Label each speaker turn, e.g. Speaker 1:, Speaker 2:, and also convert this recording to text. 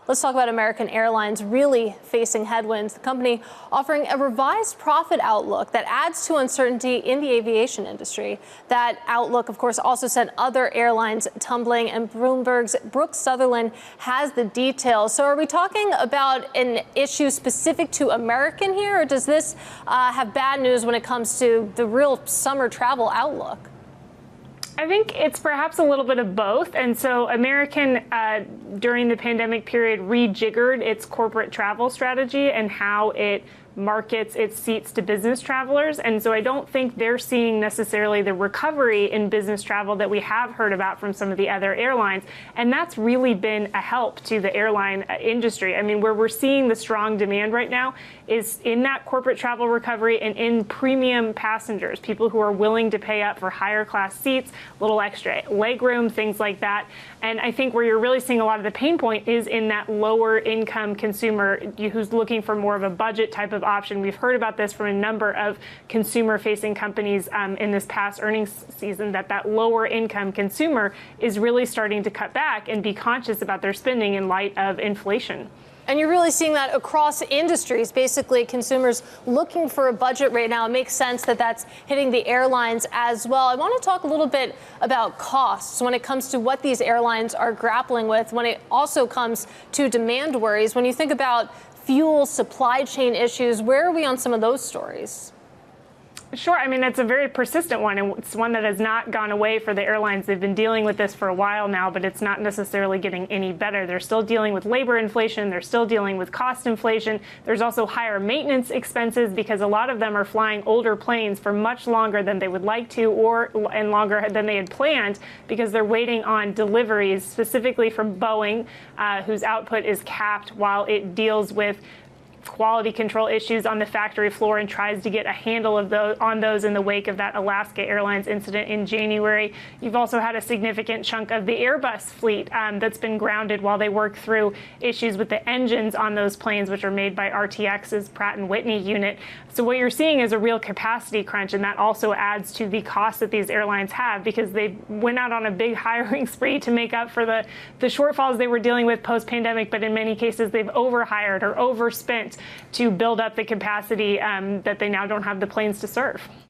Speaker 1: Let's talk about American Airlines really facing headwinds. The company offering a revised profit outlook that adds to uncertainty in the aviation industry. That outlook, of course, also sent other airlines tumbling, and Bloomberg's Brooke Sutherland has the details. So are we talking about an issue specific to American here, or does this have bad news when it comes to the real summer travel outlook?
Speaker 2: I think it's perhaps a little bit of both. And so American, during the pandemic period, rejiggered its corporate travel strategy and how it markets its seats to business travelers. And so I don't think they're seeing necessarily the recovery in business travel that we have heard about from some of the other airlines. And that's really been a help to the airline industry. I mean, where we're seeing the strong demand right now is in that corporate travel recovery and in premium passengers, people who are willing to pay up for higher class seats, a little extra legroom, things like that. And I think where you're really seeing a lot of the pain point is in that lower income consumer who's looking for more of a budget type of option. We've heard about this from a number of consumer-facing companies in this past earnings season, that lower income consumer is really starting to cut back and be conscious about their spending in light of inflation.
Speaker 1: And you're really seeing that across industries, basically consumers looking for a budget right now. It makes sense that that's hitting the airlines as well. I want to talk a little bit about costs when it comes to what these airlines are grappling with, when it also comes to demand worries. When you think about fuel supply chain issues, where are we on some of those stories?
Speaker 2: Sure. I mean, it's a very persistent one, and it's one that has not gone away for the airlines. They've been dealing with this for a while now, but it's not necessarily getting any better. They're still dealing with labor inflation. They're still dealing with cost inflation. There's also higher maintenance expenses because a lot of them are flying older planes for much longer than they would like to, and longer than they had planned, because they're waiting on deliveries, specifically from Boeing, whose output is capped while it deals with quality control issues on the factory floor and tries to get a handle of those in the wake of that Alaska Airlines incident in January. You've also had a significant chunk of the Airbus fleet that's been grounded while they work through issues with the engines on those planes, which are made by RTX's Pratt & Whitney unit. So what you're seeing is a real capacity crunch, and that also adds to the cost that these airlines have because they went out on a big hiring spree to make up for the shortfalls they were dealing with post-pandemic, but in many cases they've overhired or overspent to build up the capacity that they now don't have the planes to serve.